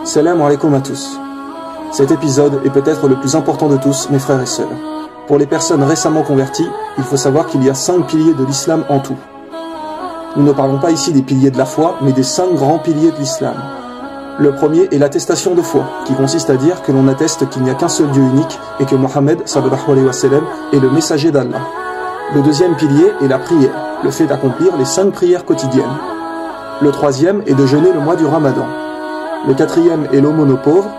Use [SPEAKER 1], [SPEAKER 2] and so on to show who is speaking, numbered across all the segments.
[SPEAKER 1] Salam alaikum à tous. Cet épisode est peut-être le plus important de tous, mes frères et sœurs. Pour les personnes récemment converties, il faut savoir qu'il y a 5 piliers de l'islam en tout. Nous ne parlons pas ici des piliers de la foi, mais des 5 grands piliers de l'islam. Le premier est l'attestation de foi, qui consiste à dire que l'on atteste qu'il n'y a qu'un seul Dieu unique et que Mohammed sallallahu alayhi wa sallam est le messager d'Allah. Le deuxième pilier est la prière, le fait d'accomplir les 5 prières quotidiennes. Le troisième est de jeûner le mois du Ramadan. Le quatrième est l'aumône aux pauvres.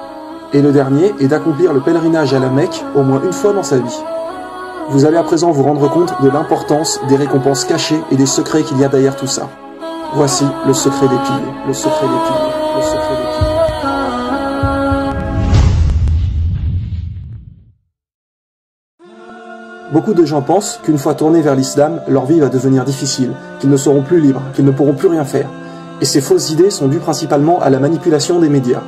[SPEAKER 1] Et le dernier est d'accomplir le pèlerinage à la Mecque au moins une fois dans sa vie. Vous allez à présent vous rendre compte de l'importance des récompenses cachées et des secrets qu'il y a derrière tout ça. Voici le secret des piliers, le secret des piliers, le secret des piliers. Beaucoup de gens pensent qu'une fois tournés vers l'islam, leur vie va devenir difficile, qu'ils ne seront plus libres, qu'ils ne pourront plus rien faire. Et ces fausses idées sont dues principalement à la manipulation des médias.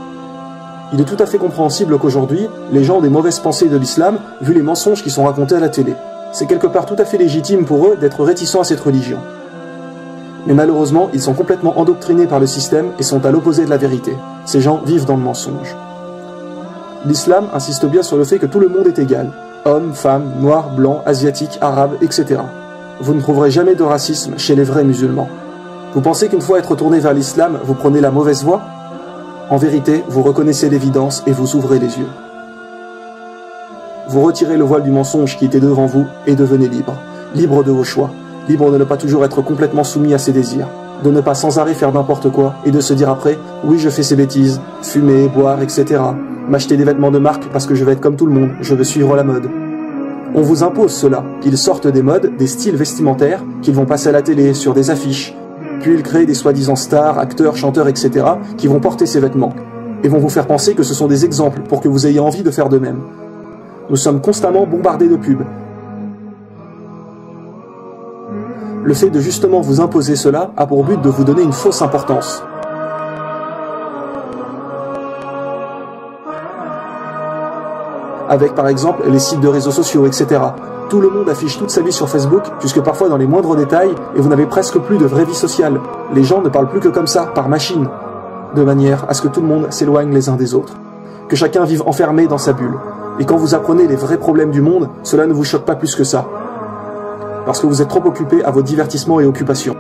[SPEAKER 1] Il est tout à fait compréhensible qu'aujourd'hui, les gens ont des mauvaises pensées de l'islam, vu les mensonges qui sont racontés à la télé. C'est quelque part tout à fait légitime pour eux d'être réticents à cette religion. Mais malheureusement, ils sont complètement endoctrinés par le système et sont à l'opposé de la vérité. Ces gens vivent dans le mensonge. L'islam insiste bien sur le fait que tout le monde est égal. Hommes, femmes, noirs, blancs, asiatiques, arabes, etc. Vous ne trouverez jamais de racisme chez les vrais musulmans. Vous pensez qu'une fois être tourné vers l'islam, vous prenez la mauvaise voie ? En vérité, vous reconnaissez l'évidence et vous ouvrez les yeux. Vous retirez le voile du mensonge qui était devant vous et devenez libre. Libre de vos choix. Libre de ne pas toujours être complètement soumis à ses désirs. De ne pas sans arrêt faire n'importe quoi et de se dire après « Oui, je fais ces bêtises, fumer, boire, etc. M'acheter des vêtements de marque parce que je vais être comme tout le monde, je veux suivre la mode. » On vous impose cela, qu'ils sortent des modes, des styles vestimentaires, qu'ils vont passer à la télé, sur des affiches. Puis ils créent des soi-disant stars, acteurs, chanteurs, etc. qui vont porter ces vêtements et vont vous faire penser que ce sont des exemples pour que vous ayez envie de faire de même. Nous sommes constamment bombardés de pubs. Le fait de justement vous imposer cela a pour but de vous donner une fausse importance. Avec par exemple les sites de réseaux sociaux, etc. Tout le monde affiche toute sa vie sur Facebook, jusque parfois dans les moindres détails, et vous n'avez presque plus de vraie vie sociale. Les gens ne parlent plus que comme ça, par machine, de manière à ce que tout le monde s'éloigne les uns des autres. Que chacun vive enfermé dans sa bulle. Et quand vous apprenez les vrais problèmes du monde, cela ne vous choque pas plus que ça. Parce que vous êtes trop occupé à vos divertissements et occupations.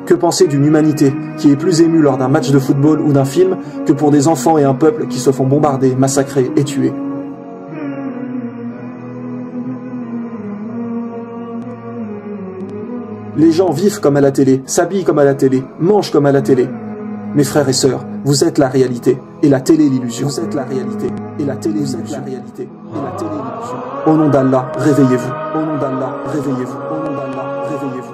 [SPEAKER 1] Que penser d'une humanité qui est plus émue lors d'un match de football ou d'un film que pour des enfants et un peuple qui se font bombarder, massacrer et tuer ? Les gens vivent comme à la télé, s'habillent comme à la télé, mangent comme à la télé. Mes frères et sœurs, vous êtes la réalité, et la télé l'illusion. Vous êtes la réalité, et la télé l'illusion. Vous êtes la réalité, et la télé l'illusion. Au nom d'Allah, réveillez-vous. Au nom d'Allah, réveillez-vous. Au nom d'Allah, réveillez-vous.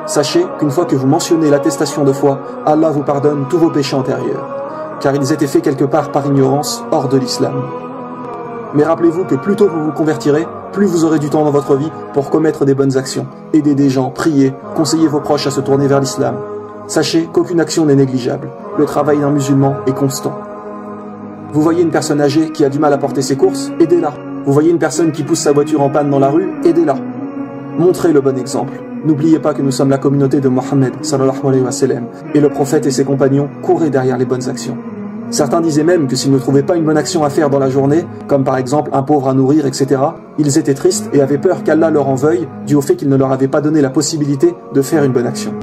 [SPEAKER 1] Sachez qu'une fois que vous mentionnez l'attestation de foi, Allah vous pardonne tous vos péchés antérieurs, car ils étaient faits quelque part par ignorance, hors de l'islam. Mais rappelez-vous que plus tôt vous vous convertirez, plus vous aurez du temps dans votre vie pour commettre des bonnes actions, aider des gens, prier, conseiller vos proches à se tourner vers l'islam. Sachez qu'aucune action n'est négligeable. Le travail d'un musulman est constant. Vous voyez une personne âgée qui a du mal à porter ses courses, aidez-la. Vous voyez une personne qui pousse sa voiture en panne dans la rue, aidez-la. Montrez le bon exemple. N'oubliez pas que nous sommes la communauté de Mohammed sallallahu alayhi wa sallam, et le prophète et ses compagnons couraient derrière les bonnes actions. Certains disaient même que s'ils ne trouvaient pas une bonne action à faire dans la journée, comme par exemple un pauvre à nourrir, etc., ils étaient tristes et avaient peur qu'Allah leur en veuille, dû au fait qu'il ne leur avait pas donné la possibilité de faire une bonne action.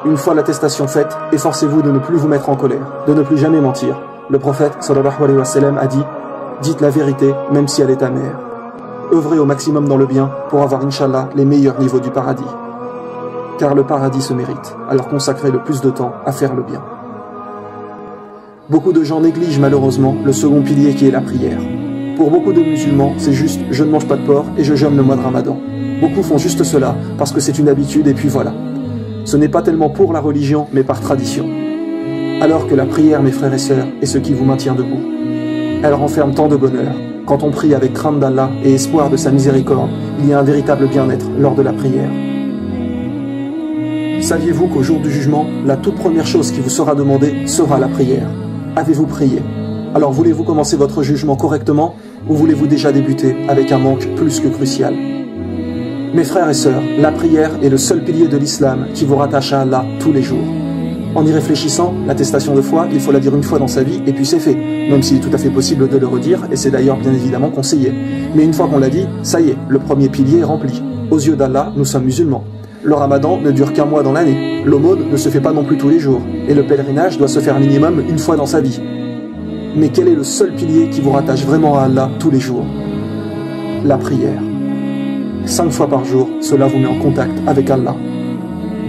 [SPEAKER 1] Une fois l'attestation faite, efforcez-vous de ne plus vous mettre en colère, de ne plus jamais mentir. Le prophète sallallahu alayhi wa sallam a dit « Dites la vérité, même si elle est amère. Œuvrez au maximum dans le bien pour avoir, Inch'Allah, les meilleurs niveaux du paradis. Car le paradis se mérite, alors consacrez le plus de temps à faire le bien. » Beaucoup de gens négligent malheureusement le second pilier qui est la prière. Pour beaucoup de musulmans, c'est juste « je ne mange pas de porc et je jeûne le mois de Ramadan ». Beaucoup font juste cela parce que c'est une habitude et puis voilà. ce n'est pas tellement pour la religion, mais par tradition. Alors que la prière, mes frères et sœurs, est ce qui vous maintient debout. Elle renferme tant de bonheur. Quand on prie avec crainte d'Allah et espoir de sa miséricorde, il y a un véritable bien-être lors de la prière. Saviez-vous qu'au jour du jugement, la toute première chose qui vous sera demandée sera la prière? Avez-vous prié? Alors voulez-vous commencer votre jugement correctement ou voulez-vous déjà débuter avec un manque plus que crucial? Mes frères et sœurs, la prière est le seul pilier de l'islam qui vous rattache à Allah tous les jours. En y réfléchissant, l'attestation de foi, il faut la dire une fois dans sa vie et puis c'est fait, même s'il est tout à fait possible de le redire et c'est d'ailleurs bien évidemment conseillé. Mais une fois qu'on l'a dit, ça y est, le premier pilier est rempli. Aux yeux d'Allah, nous sommes musulmans. Le ramadan ne dure qu'un mois dans l'année, l'aumône ne se fait pas non plus tous les jours, et le pèlerinage doit se faire minimum une fois dans sa vie. Mais quel est le seul pilier qui vous rattache vraiment à Allah tous les jours? La prière. 5 fois par jour, cela vous met en contact avec Allah.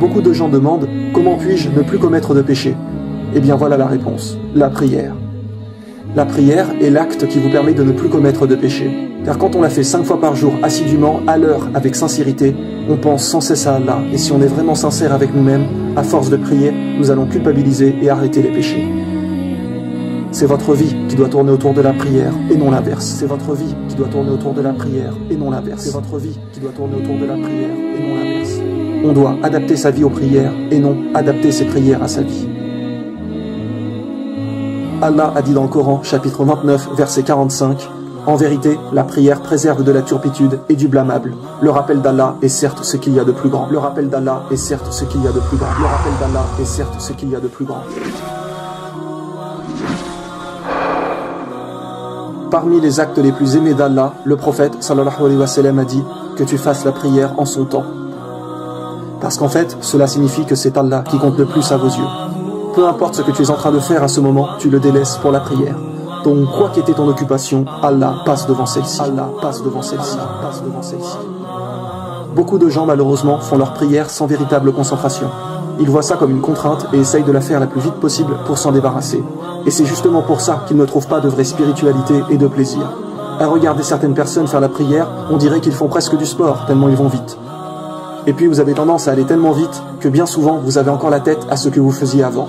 [SPEAKER 1] Beaucoup de gens demandent « Comment puis-je ne plus commettre de péché ?» Eh bien voilà la réponse, la prière. La prière est l'acte qui vous permet de ne plus commettre de péché. Car quand on la fait 5 fois par jour assidûment, à l'heure, avec sincérité, on pense sans cesse à Allah. Et si on est vraiment sincère avec nous-mêmes, à force de prier, nous allons culpabiliser et arrêter les péchés. C'est votre vie qui doit tourner autour de la prière et non l'inverse. C'est votre vie qui doit tourner autour de la prière et non l'inverse. C'est votre vie qui doit tourner autour de la prière et non l'inverse. On doit adapter sa vie aux prières et non adapter ses prières à sa vie. Allah a dit dans le Coran, chapitre 29, verset 45, « En vérité, la prière préserve de la turpitude et du blâmable. Le rappel d'Allah est certes ce qu'il y a de plus grand. Le rappel d'Allah est certes ce qu'il y a de plus grand. Le rappel d'Allah est certes ce qu'il y a de plus grand. » Parmi les actes les plus aimés d'Allah, le prophète sallallahu alayhi wa sallam a dit que tu fasses la prière en son temps. Parce qu'en fait, cela signifie que c'est Allah qui compte le plus à vos yeux. Peu importe ce que tu es en train de faire à ce moment, tu le délaisses pour la prière. Donc, quoi qu'était ton occupation, Allah passe devant celle-ci. Allah passe devant celle-ci. Passe devant celle-ci. Beaucoup de gens, malheureusement, font leur prière sans véritable concentration. Ils voient ça comme une contrainte et essayent de la faire la plus vite possible pour s'en débarrasser. Et c'est justement pour ça qu'ils ne trouvent pas de vraie spiritualité et de plaisir. À regarder certaines personnes faire la prière, on dirait qu'ils font presque du sport, tellement ils vont vite. Et puis vous avez tendance à aller tellement vite que bien souvent vous avez encore la tête à ce que vous faisiez avant.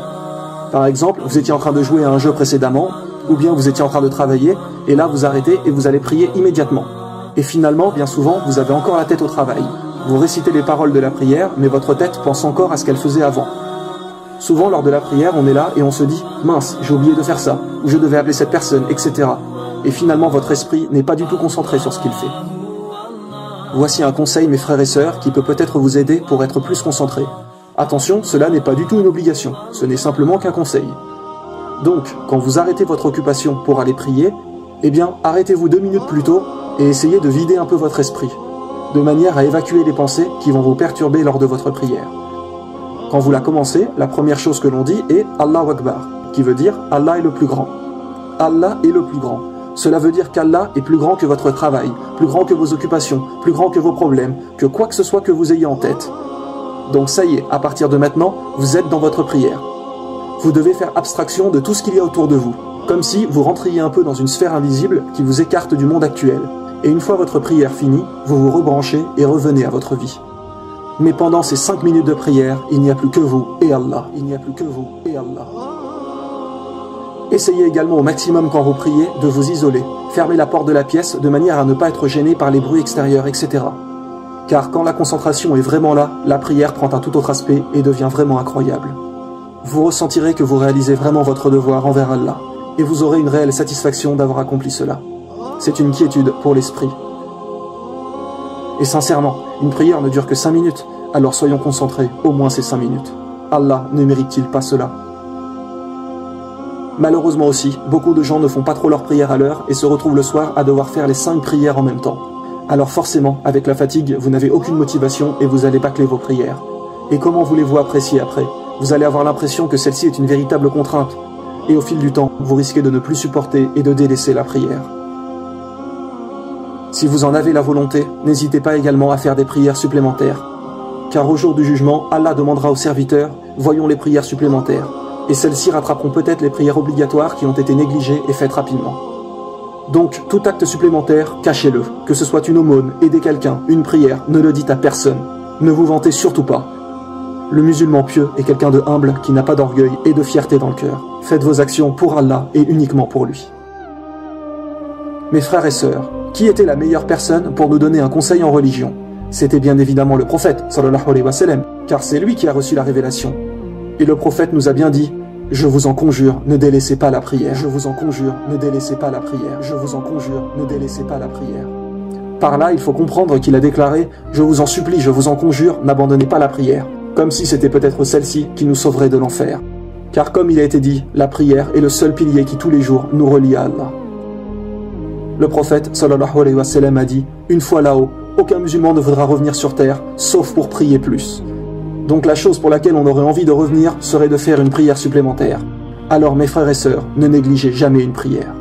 [SPEAKER 1] Par exemple, vous étiez en train de jouer à un jeu précédemment, ou bien vous étiez en train de travailler, et là vous arrêtez et vous allez prier immédiatement. Et finalement, bien souvent, vous avez encore la tête au travail. Vous récitez les paroles de la prière, mais votre tête pense encore à ce qu'elle faisait avant. Souvent, lors de la prière, on est là et on se dit « Mince, j'ai oublié de faire ça » ou « Je devais appeler cette personne », etc. Et finalement, votre esprit n'est pas du tout concentré sur ce qu'il fait. Voici un conseil, mes frères et sœurs, qui peut peut-être vous aider pour être plus concentré. Attention, cela n'est pas du tout une obligation, ce n'est simplement qu'un conseil. Donc, quand vous arrêtez votre occupation pour aller prier, eh bien, arrêtez-vous 2 minutes plus tôt et essayez de vider un peu votre esprit, de manière à évacuer les pensées qui vont vous perturber lors de votre prière. Quand vous la commencez, la première chose que l'on dit est « Allahu Akbar », qui veut dire « Allah est le plus grand ». Allah est le plus grand. Cela veut dire qu'Allah est plus grand que votre travail, plus grand que vos occupations, plus grand que vos problèmes, que quoi que ce soit que vous ayez en tête. Donc ça y est, à partir de maintenant, vous êtes dans votre prière. Vous devez faire abstraction de tout ce qu'il y a autour de vous, comme si vous rentriez un peu dans une sphère invisible qui vous écarte du monde actuel. Et une fois votre prière finie, vous vous rebranchez et revenez à votre vie. Mais pendant ces 5 minutes de prière, il n'y a plus que vous et Allah. Il n'y a plus que vous et Allah. Essayez également au maximum quand vous priez de vous isoler. Fermez la porte de la pièce de manière à ne pas être gêné par les bruits extérieurs, etc. Car quand la concentration est vraiment là, la prière prend un tout autre aspect et devient vraiment incroyable. Vous ressentirez que vous réalisez vraiment votre devoir envers Allah, et vous aurez une réelle satisfaction d'avoir accompli cela. C'est une quiétude pour l'esprit. Et sincèrement, une prière ne dure que 5 minutes, alors soyons concentrés, au moins ces 5 minutes. Allah ne mérite-t-il pas cela? Malheureusement aussi, beaucoup de gens ne font pas trop leur prière à l'heure et se retrouvent le soir à devoir faire les 5 prières en même temps. Alors forcément, avec la fatigue, vous n'avez aucune motivation et vous allez bâcler vos prières. Et comment voulez-vous apprécier après? Vous allez avoir l'impression que celle-ci est une véritable contrainte. Et au fil du temps, vous risquez de ne plus supporter et de délaisser la prière. Si vous en avez la volonté, n'hésitez pas également à faire des prières supplémentaires. Car au jour du jugement, Allah demandera aux serviteurs « Voyons les prières supplémentaires ». Et celles-ci rattraperont peut-être les prières obligatoires qui ont été négligées et faites rapidement. Donc, tout acte supplémentaire, cachez-le. Que ce soit une aumône, aider quelqu'un, une prière, ne le dites à personne. Ne vous vantez surtout pas. Le musulman pieux est quelqu'un de humble qui n'a pas d'orgueil et de fierté dans le cœur. Faites vos actions pour Allah et uniquement pour lui. Mes frères et sœurs, qui était la meilleure personne pour nous donner un conseil en religion? C'était bien évidemment le prophète, sallallahu alayhi wa sallam, car c'est lui qui a reçu la révélation. Et le prophète nous a bien dit: je vous en conjure, ne délaissez pas la prière. Je vous en conjure, ne délaissez pas la prière. Je vous en conjure, ne délaissez pas la prière. Par là, il faut comprendre qu'il a déclaré: je vous en supplie, je vous en conjure, n'abandonnez pas la prière. Comme si c'était peut-être celle-ci qui nous sauverait de l'enfer. Car comme il a été dit, la prière est le seul pilier qui tous les jours nous relie à Allah. Le prophète, sallallahu alayhi wa sallam, a dit: une fois là-haut, aucun musulman ne voudra revenir sur terre, sauf pour prier plus. Donc la chose pour laquelle on aurait envie de revenir serait de faire une prière supplémentaire. Alors mes frères et sœurs, ne négligez jamais une prière.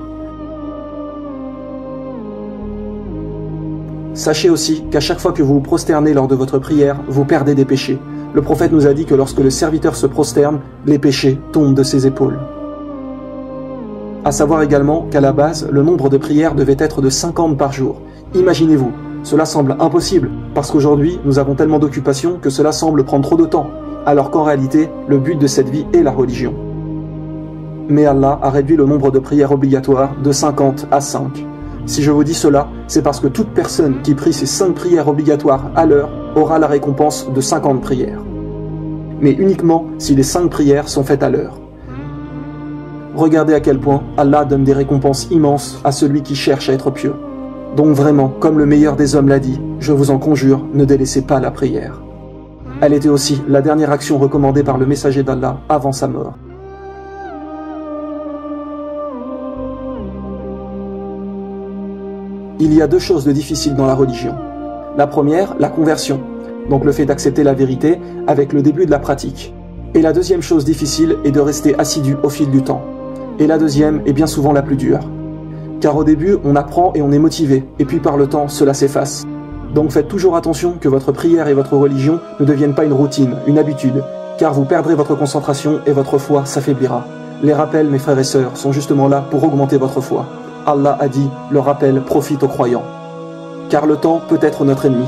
[SPEAKER 1] Sachez aussi qu'à chaque fois que vous vous prosternez lors de votre prière, vous perdez des péchés. Le prophète nous a dit que lorsque le serviteur se prosterne, les péchés tombent de ses épaules. À savoir également qu'à la base, le nombre de prières devait être de 50 par jour. Imaginez-vous, cela semble impossible, parce qu'aujourd'hui, nous avons tellement d'occupations que cela semble prendre trop de temps, alors qu'en réalité, le but de cette vie est la religion. Mais Allah a réduit le nombre de prières obligatoires de 50 à 5. Si je vous dis cela, c'est parce que toute personne qui prie ces 5 prières obligatoires à l'heure aura la récompense de 50 prières. Mais uniquement si les 5 prières sont faites à l'heure. Regardez à quel point Allah donne des récompenses immenses à celui qui cherche à être pieux. Donc vraiment, comme le meilleur des hommes l'a dit, je vous en conjure, ne délaissez pas la prière. Elle était aussi la dernière action recommandée par le messager d'Allah avant sa mort. Il y a 2 choses de difficiles dans la religion. La première, la conversion, donc le fait d'accepter la vérité avec le début de la pratique. Et la deuxième chose difficile est de rester assidu au fil du temps. Et la deuxième est bien souvent la plus dure. Car au début, on apprend et on est motivé, et puis par le temps, cela s'efface. Donc faites toujours attention que votre prière et votre religion ne deviennent pas une routine, une habitude, car vous perdrez votre concentration et votre foi s'affaiblira. Les rappels, mes frères et sœurs, sont justement là pour augmenter votre foi. Allah a dit, le rappel profite aux croyants. Car le temps peut être notre ennemi.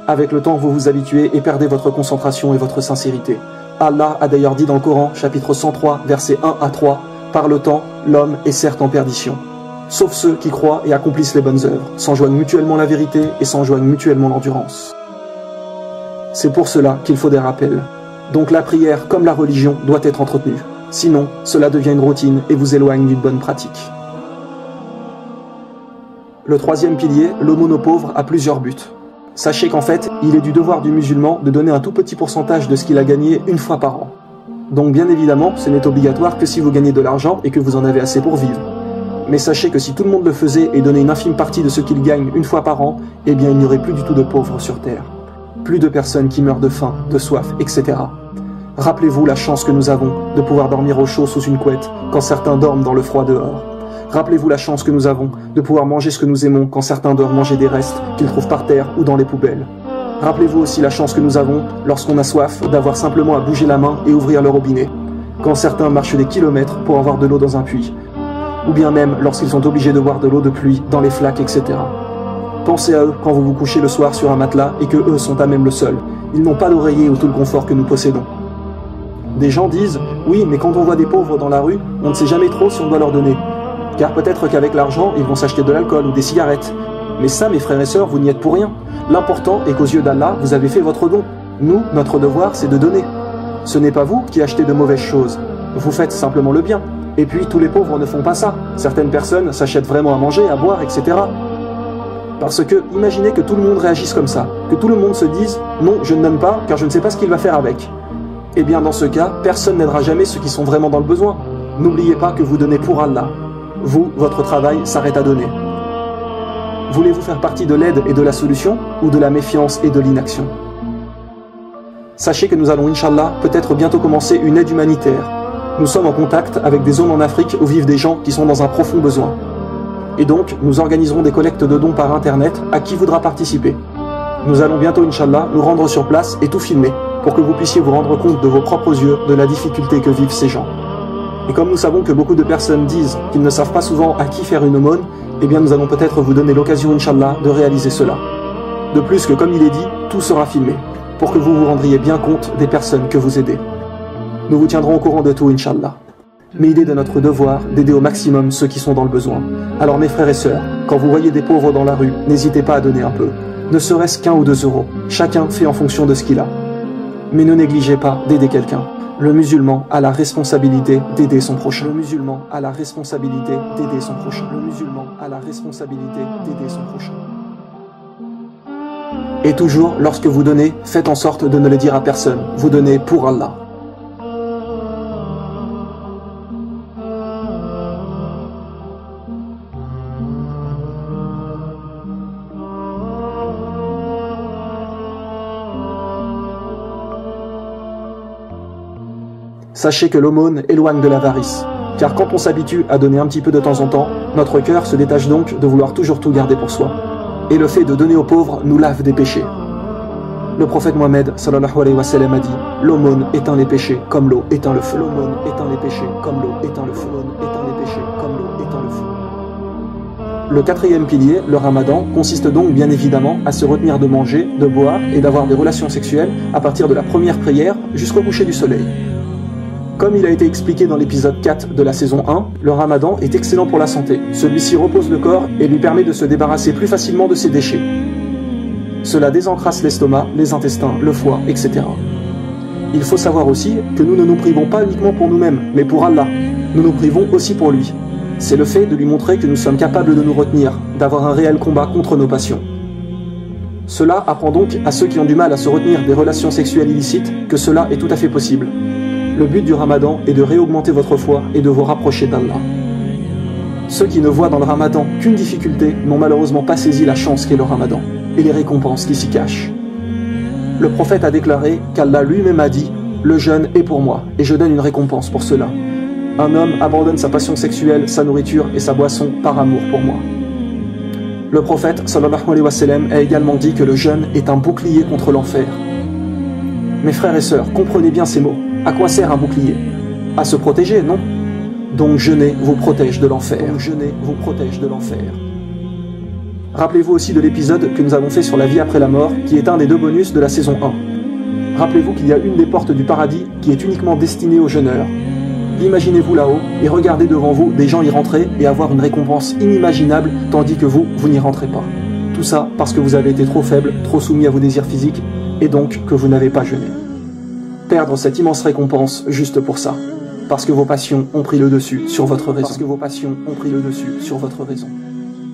[SPEAKER 1] Avec le temps, vous vous habituez et perdez votre concentration et votre sincérité. Allah a d'ailleurs dit dans le Coran, chapitre 103, versets 1 à 3, « Par le temps, l'homme est certes en perdition. Sauf ceux qui croient et accomplissent les bonnes œuvres, s'enjoignent mutuellement la vérité et s'enjoignent mutuellement l'endurance. » C'est pour cela qu'il faut des rappels. Donc la prière, comme la religion, doit être entretenue. Sinon, cela devient une routine et vous éloigne d'une bonne pratique. Le troisième pilier, l'aumône aux pauvres, a plusieurs buts. Sachez qu'en fait, il est du devoir du musulman de donner un tout petit pourcentage de ce qu'il a gagné une fois par an. Donc bien évidemment, ce n'est obligatoire que si vous gagnez de l'argent et que vous en avez assez pour vivre. Mais sachez que si tout le monde le faisait et donnait une infime partie de ce qu'il gagne une fois par an, eh bien il n'y aurait plus du tout de pauvres sur terre. Plus de personnes qui meurent de faim, de soif, etc. Rappelez-vous la chance que nous avons de pouvoir dormir au chaud sous une couette quand certains dorment dans le froid dehors. Rappelez-vous la chance que nous avons de pouvoir manger ce que nous aimons quand certains doivent manger des restes qu'ils trouvent par terre ou dans les poubelles. Rappelez-vous aussi la chance que nous avons, lorsqu'on a soif, d'avoir simplement à bouger la main et ouvrir le robinet, quand certains marchent des kilomètres pour avoir de l'eau dans un puits, ou bien même lorsqu'ils sont obligés de boire de l'eau de pluie dans les flaques, etc. Pensez à eux quand vous vous couchez le soir sur un matelas et que eux sont à même le sol. Ils n'ont pas l'oreiller ou tout le confort que nous possédons. Des gens disent « Oui, mais quand on voit des pauvres dans la rue, on ne sait jamais trop si on doit leur donner. » Car peut-être qu'avec l'argent, ils vont s'acheter de l'alcool ou des cigarettes. Mais ça, mes frères et sœurs, vous n'y êtes pour rien. L'important est qu'aux yeux d'Allah, vous avez fait votre don. Nous, notre devoir, c'est de donner. Ce n'est pas vous qui achetez de mauvaises choses. Vous faites simplement le bien. Et puis, tous les pauvres ne font pas ça. Certaines personnes s'achètent vraiment à manger, à boire, etc. Parce que, imaginez que tout le monde réagisse comme ça. Que tout le monde se dise « Non, je ne donne pas, car je ne sais pas ce qu'il va faire avec. » Eh bien, dans ce cas, personne n'aidera jamais ceux qui sont vraiment dans le besoin. N'oubliez pas que vous donnez pour Allah. Vous, votre travail s'arrête à donner. Voulez-vous faire partie de l'aide et de la solution, ou de la méfiance et de l'inaction? Sachez que nous allons, Inch'Allah, peut-être bientôt commencer une aide humanitaire. Nous sommes en contact avec des zones en Afrique où vivent des gens qui sont dans un profond besoin. Et donc, nous organiserons des collectes de dons par Internet à qui voudra participer. Nous allons bientôt, Inch'Allah, nous rendre sur place et tout filmer, pour que vous puissiez vous rendre compte de vos propres yeux de la difficulté que vivent ces gens. Et comme nous savons que beaucoup de personnes disent qu'ils ne savent pas souvent à qui faire une aumône, eh bien nous allons peut-être vous donner l'occasion, Inch'Allah, de réaliser cela. De plus que, comme il est dit, tout sera filmé. pour que vous vous rendriez bien compte des personnes que vous aidez. Nous vous tiendrons au courant de tout, Inch'Allah. Mais il est de notre devoir d'aider au maximum ceux qui sont dans le besoin. Alors mes frères et sœurs, quand vous voyez des pauvres dans la rue, n'hésitez pas à donner un peu. Ne serait-ce qu'1 ou 2 euros. Chacun fait en fonction de ce qu'il a. Mais ne négligez pas d'aider quelqu'un. Le musulman a la responsabilité d'aider son prochain. Le musulman a la responsabilité d'aider son prochain. Le musulman a la responsabilité d'aider son prochain. Et toujours, lorsque vous donnez, faites en sorte de ne le dire à personne. Vous donnez pour Allah. Sachez que l'aumône éloigne de l'avarice, car quand on s'habitue à donner un petit peu de temps en temps, notre cœur se détache donc de vouloir toujours tout garder pour soi. Et le fait de donner aux pauvres nous lave des péchés. Le prophète Mohammed sallallahu alayhi wa sallam a dit « L'aumône éteint les péchés comme l'eau éteint le feu. L'aumône éteint les péchés comme l'eau éteint le feu. L'aumône éteint les péchés comme l'eau éteint le feu. » Le 4e pilier, le ramadan, consiste donc bien évidemment à se retenir de manger, de boire et d'avoir des relations sexuelles à partir de la première prière jusqu'au coucher du soleil. Comme il a été expliqué dans l'épisode 4 de la saison 1, le ramadan est excellent pour la santé. Celui-ci repose le corps et lui permet de se débarrasser plus facilement de ses déchets. Cela désencrasse l'estomac, les intestins, le foie, etc. Il faut savoir aussi que nous ne nous privons pas uniquement pour nous-mêmes, mais pour Allah. Nous nous privons aussi pour lui. C'est le fait de lui montrer que nous sommes capables de nous retenir, d'avoir un réel combat contre nos passions. Cela apprend donc à ceux qui ont du mal à se retenir des relations sexuelles illicites que cela est tout à fait possible. Le but du ramadan est de réaugmenter votre foi et de vous rapprocher d'Allah. Ceux qui ne voient dans le ramadan qu'une difficulté n'ont malheureusement pas saisi la chance qu'est le ramadan et les récompenses qui s'y cachent. Le prophète a déclaré qu'Allah lui-même a dit « Le jeûne est pour moi et je donne une récompense pour cela. Un homme abandonne sa passion sexuelle, sa nourriture et sa boisson par amour pour moi. » Le prophète sallallahu alayhi wa sallam a également dit que le jeûne est un bouclier contre l'enfer. Mes frères et sœurs, comprenez bien ces mots. À quoi sert un bouclier? À se protéger, non? Donc jeûner vous protège de l'enfer. Jeûner vous protège de l'enfer. Rappelez-vous aussi de l'épisode que nous avons fait sur la vie après la mort, qui est un des 2 bonus de la saison 1. Rappelez-vous qu'il y a une des portes du paradis qui est uniquement destinée aux jeûneurs. Imaginez-vous là-haut et regardez devant vous des gens y rentrer et avoir une récompense inimaginable, tandis que vous n'y rentrez pas. Tout ça parce que vous avez été trop faible, trop soumis à vos désirs physiques, et donc que vous n'avez pas jeûné. Perdre cette immense récompense juste pour ça, parce que vos passions ont pris le dessus sur votre raison. Parce que vos passions ont pris le dessus sur votre raison.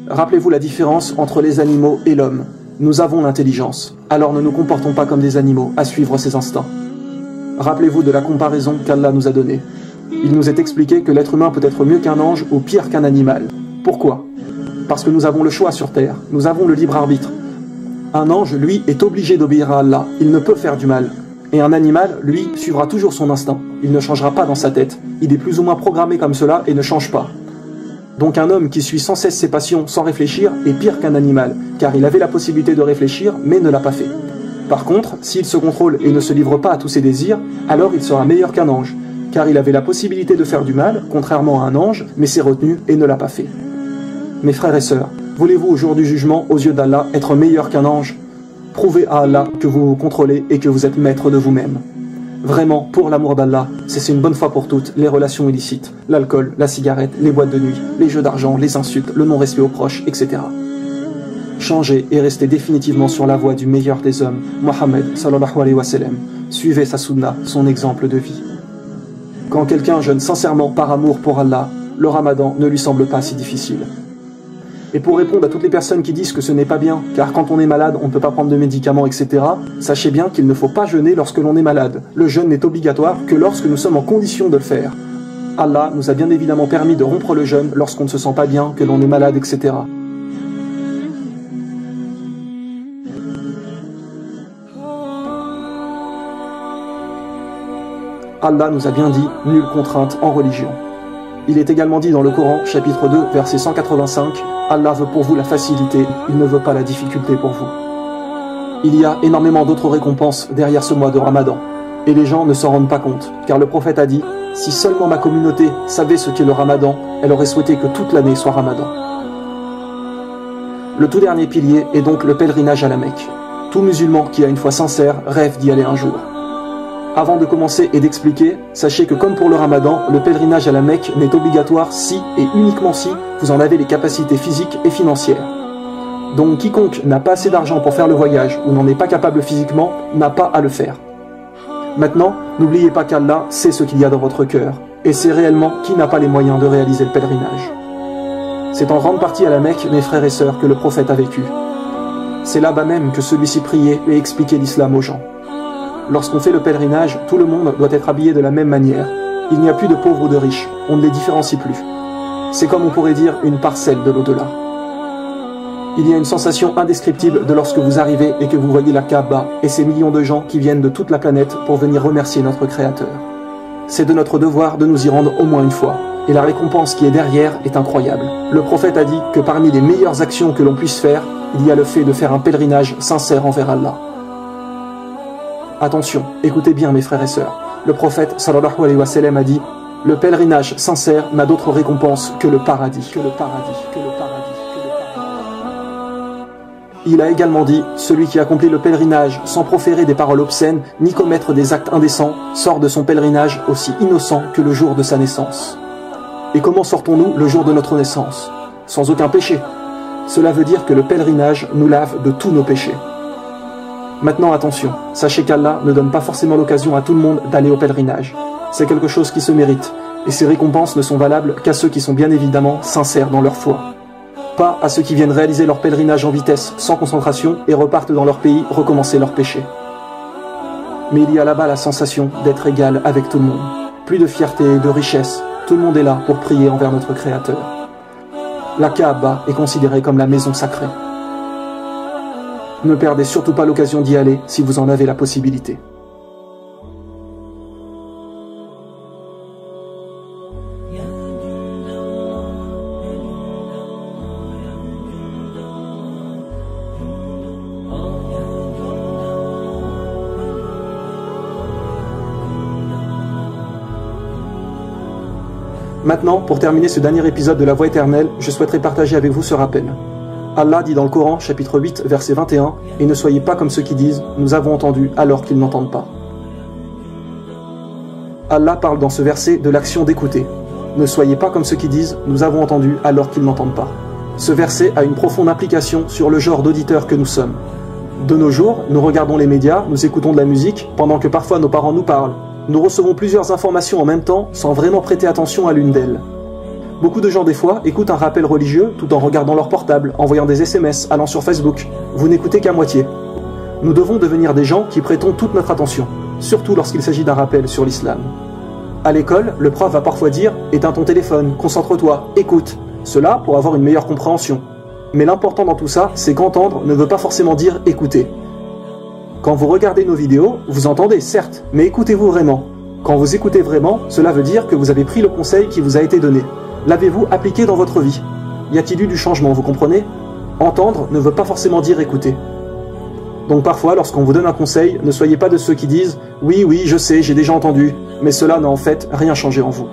[SPEAKER 1] Rappelez-vous la différence entre les animaux et l'homme. Nous avons l'intelligence, alors ne nous comportons pas comme des animaux à suivre ses instincts. Rappelez-vous de la comparaison qu'Allah nous a donnée. Il nous est expliqué que l'être humain peut être mieux qu'un ange ou pire qu'un animal. Pourquoi? Parce que nous avons le choix sur terre, nous avons le libre arbitre. Un ange, lui, est obligé d'obéir à Allah, il ne peut faire du mal. Et un animal, lui, suivra toujours son instinct. Il ne changera pas dans sa tête. Il est plus ou moins programmé comme cela et ne change pas. Donc un homme qui suit sans cesse ses passions sans réfléchir est pire qu'un animal, car il avait la possibilité de réfléchir, mais ne l'a pas fait. Par contre, s'il se contrôle et ne se livre pas à tous ses désirs, alors il sera meilleur qu'un ange, car il avait la possibilité de faire du mal, contrairement à un ange, mais s'est retenu et ne l'a pas fait. Mes frères et sœurs, voulez-vous au jour du jugement, aux yeux d'Allah, être meilleur qu'un ange? Prouvez à Allah que vous vous contrôlez et que vous êtes maître de vous-même. Vraiment, pour l'amour d'Allah, cessez une bonne fois pour toutes les relations illicites, l'alcool, la cigarette, les boîtes de nuit, les jeux d'argent, les insultes, le non-respect aux proches, etc. Changez et restez définitivement sur la voie du meilleur des hommes, Mohammed sallallahu alayhi wa sallam. Suivez sa sunna, son exemple de vie. Quand quelqu'un jeûne sincèrement par amour pour Allah, le ramadan ne lui semble pas si difficile. Et pour répondre à toutes les personnes qui disent que ce n'est pas bien, car quand on est malade, on ne peut pas prendre de médicaments, etc., sachez bien qu'il ne faut pas jeûner lorsque l'on est malade. Le jeûne n'est obligatoire que lorsque nous sommes en condition de le faire. Allah nous a bien évidemment permis de rompre le jeûne lorsqu'on ne se sent pas bien, que l'on est malade, etc. Allah nous a bien dit « nulle contrainte en religion ». Il est également dit dans le Coran, chapitre 2, verset 185, « Allah veut pour vous la facilité, il ne veut pas la difficulté pour vous ». Il y a énormément d'autres récompenses derrière ce mois de Ramadan, et les gens ne s'en rendent pas compte, car le prophète a dit « Si seulement ma communauté savait ce qu'est le Ramadan, elle aurait souhaité que toute l'année soit Ramadan ». Le tout dernier pilier est donc le pèlerinage à la Mecque. Tout musulman qui a une foi sincère rêve d'y aller un jour. Avant de commencer et d'expliquer, sachez que comme pour le ramadan, le pèlerinage à la Mecque n'est obligatoire si et uniquement si vous en avez les capacités physiques et financières. Donc quiconque n'a pas assez d'argent pour faire le voyage ou n'en est pas capable physiquement n'a pas à le faire. Maintenant, n'oubliez pas qu'Allah sait ce qu'il y a dans votre cœur et sait réellement qui n'a pas les moyens de réaliser le pèlerinage. C'est en grande partie à la Mecque, mes frères et sœurs, que le prophète a vécu. C'est là-bas même que celui-ci priait et expliquait l'islam aux gens. Lorsqu'on fait le pèlerinage, tout le monde doit être habillé de la même manière. Il n'y a plus de pauvres ou de riches, on ne les différencie plus. C'est comme on pourrait dire une parcelle de l'au-delà. Il y a une sensation indescriptible de lorsque vous arrivez et que vous voyez la Kaaba et ces millions de gens qui viennent de toute la planète pour venir remercier notre Créateur. C'est de notre devoir de nous y rendre au moins une fois. Et la récompense qui est derrière est incroyable. Le prophète a dit que parmi les meilleures actions que l'on puisse faire, il y a le fait de faire un pèlerinage sincère envers Allah. Attention, écoutez bien mes frères et sœurs. Le prophète sallallahu alayhi wa sallam a dit « Le pèlerinage sincère n'a d'autre récompense que le paradis. » Il a également dit « Celui qui accomplit le pèlerinage sans proférer des paroles obscènes ni commettre des actes indécents sort de son pèlerinage aussi innocent que le jour de sa naissance. » Et comment sortons-nous le jour de notre naissance? Sans aucun péché. Cela veut dire que le pèlerinage nous lave de tous nos péchés. Maintenant attention, sachez qu'Allah ne donne pas forcément l'occasion à tout le monde d'aller au pèlerinage. C'est quelque chose qui se mérite, et ces récompenses ne sont valables qu'à ceux qui sont bien évidemment sincères dans leur foi. Pas à ceux qui viennent réaliser leur pèlerinage en vitesse, sans concentration, et repartent dans leur pays recommencer leurs péchés. Mais il y a là-bas la sensation d'être égal avec tout le monde. Plus de fierté et de richesse, tout le monde est là pour prier envers notre Créateur. La Kaaba est considérée comme la maison sacrée. Ne perdez surtout pas l'occasion d'y aller si vous en avez la possibilité. Maintenant, pour terminer ce dernier épisode de la Voie éternelle, je souhaiterais partager avec vous ce rappel. Allah dit dans le Coran, chapitre 8, verset 21, « Et ne soyez pas comme ceux qui disent « Nous avons entendu » alors qu'ils n'entendent pas. » Allah parle dans ce verset de l'action d'écouter. Ne soyez pas comme ceux qui disent « Nous avons entendu » alors qu'ils n'entendent pas. Ce verset a une profonde implication sur le genre d'auditeurs que nous sommes. De nos jours, nous regardons les médias, nous écoutons de la musique, pendant que parfois nos parents nous parlent. Nous recevons plusieurs informations en même temps sans vraiment prêter attention à l'une d'elles. Beaucoup de gens des fois écoutent un rappel religieux tout en regardant leur portable, envoyant des SMS, allant sur Facebook. Vous n'écoutez qu'à moitié. Nous devons devenir des gens qui prêtons toute notre attention, surtout lorsqu'il s'agit d'un rappel sur l'islam. À l'école, le prof va parfois dire « Éteins ton téléphone, concentre-toi, écoute ». Cela pour avoir une meilleure compréhension. Mais l'important dans tout ça, c'est qu'entendre ne veut pas forcément dire écouter. Quand vous regardez nos vidéos, vous entendez certes, mais écoutez-vous vraiment? Quand vous écoutez vraiment, cela veut dire que vous avez pris le conseil qui vous a été donné. L'avez-vous appliqué dans votre vie? Y a-t-il eu du changement, vous comprenez? Entendre ne veut pas forcément dire écouter. Donc parfois, lorsqu'on vous donne un conseil, ne soyez pas de ceux qui disent « Oui, oui, je sais, j'ai déjà entendu », mais cela n'a en fait rien changé en vous.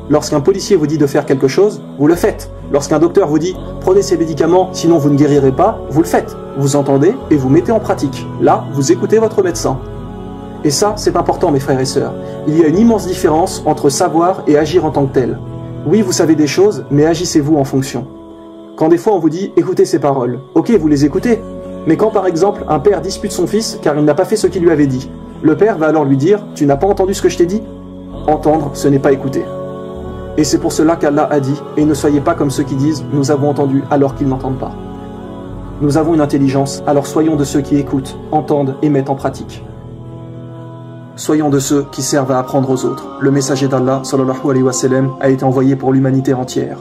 [SPEAKER 1] Lorsqu'un policier vous dit de faire quelque chose, vous le faites. Lorsqu'un docteur vous dit « Prenez ces médicaments, sinon vous ne guérirez pas », vous le faites. Vous entendez et vous mettez en pratique. Là, vous écoutez votre médecin. Et ça, c'est important, mes frères et sœurs. Il y a une immense différence entre savoir et agir en tant que tel. Oui, vous savez des choses, mais agissez-vous en fonction. Quand des fois on vous dit « écoutez ces paroles », ok, vous les écoutez. Mais quand par exemple un père dispute son fils car il n'a pas fait ce qu'il lui avait dit, le père va alors lui dire « tu n'as pas entendu ce que je t'ai dit ?» Entendre, ce n'est pas écouter. Et c'est pour cela qu'Allah a dit « et ne soyez pas comme ceux qui disent « nous avons entendu » alors qu'ils n'entendent pas. Nous avons une intelligence, alors soyons de ceux qui écoutent, entendent et mettent en pratique. Soyons de ceux qui servent à apprendre aux autres. Le messager d'Allah, sallallahu alayhi wa sallam, a été envoyé pour l'humanité entière.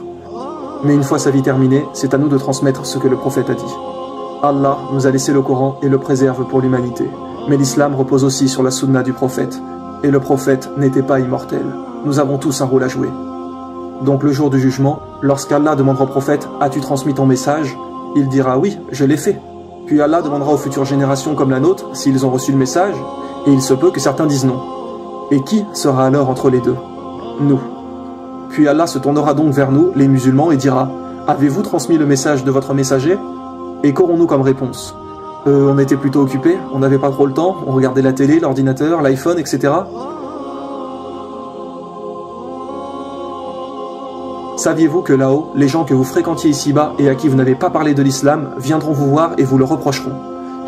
[SPEAKER 1] Mais une fois sa vie terminée, c'est à nous de transmettre ce que le prophète a dit. Allah nous a laissé le Coran et le préserve pour l'humanité. Mais l'islam repose aussi sur la sunna du prophète. Et le prophète n'était pas immortel. Nous avons tous un rôle à jouer. Donc le jour du jugement, lorsqu'Allah demandera au prophète « As-tu transmis ton message ?» Il dira « Oui, je l'ai fait ». Puis Allah demandera aux futures générations comme la nôtre s'ils ont reçu le message, et il se peut que certains disent non. Et qui sera alors entre les deux? Nous. Puis Allah se tournera donc vers nous, les musulmans, et dira « Avez-vous transmis le message de votre messager ?» Et qu'aurons-nous comme réponse? On était plutôt occupés, on n'avait pas trop le temps, on regardait la télé, l'ordinateur, l'iPhone, etc. Saviez-vous que là-haut, les gens que vous fréquentiez ici-bas et à qui vous n'avez pas parlé de l'islam viendront vous voir et vous le reprocheront.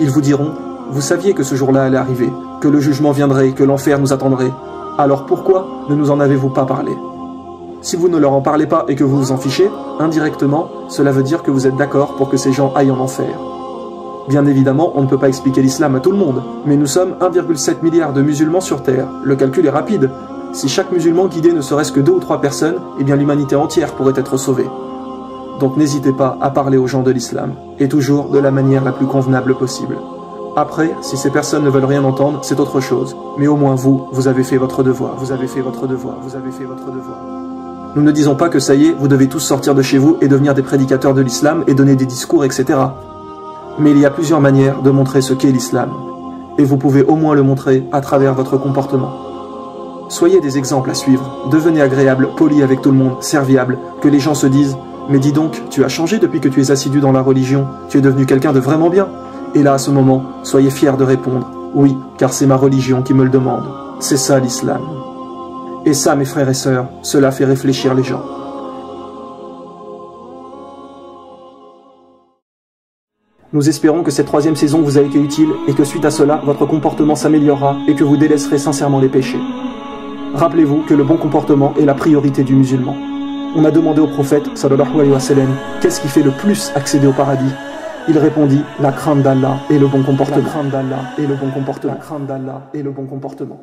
[SPEAKER 1] Ils vous diront, vous saviez que ce jour-là allait arriver, que le jugement viendrait, que l'enfer nous attendrait. Alors pourquoi ne nous en avez-vous pas parlé? Si vous ne leur en parlez pas et que vous vous en fichez, indirectement, cela veut dire que vous êtes d'accord pour que ces gens aillent en enfer. Bien évidemment, on ne peut pas expliquer l'islam à tout le monde, mais nous sommes 1,7 milliard de musulmans sur Terre. Le calcul est rapide. Si chaque musulman guidait ne serait-ce que 2 ou 3 personnes, eh bien l'humanité entière pourrait être sauvée. Donc n'hésitez pas à parler aux gens de l'islam, et toujours de la manière la plus convenable possible. Après, si ces personnes ne veulent rien entendre, c'est autre chose. Mais au moins vous avez fait votre devoir, vous avez fait votre devoir, vous avez fait votre devoir. Nous ne disons pas que ça y est, vous devez tous sortir de chez vous et devenir des prédicateurs de l'islam et donner des discours, etc. Mais il y a plusieurs manières de montrer ce qu'est l'islam. Et vous pouvez au moins le montrer à travers votre comportement. Soyez des exemples à suivre, devenez agréable, poli avec tout le monde, serviable, que les gens se disent « Mais dis donc, tu as changé depuis que tu es assidu dans la religion, tu es devenu quelqu'un de vraiment bien ». Et là, à ce moment, soyez fiers de répondre « Oui, car c'est ma religion qui me le demande. C'est ça l'islam ». Et ça, mes frères et sœurs, cela fait réfléchir les gens. Nous espérons que cette 3e saison vous a été utile et que suite à cela, votre comportement s'améliorera et que vous délaisserez sincèrement les péchés. Rappelez-vous que le bon comportement est la priorité du musulman. On a demandé au prophète, sallallahu alayhi wa sallam, qu'est-ce qui fait le plus accéder au paradis? Il répondit, la crainte d'Allah et le bon comportement. La crainte d'Allah et le bon comportement. La crainte d'Allah et le bon comportement.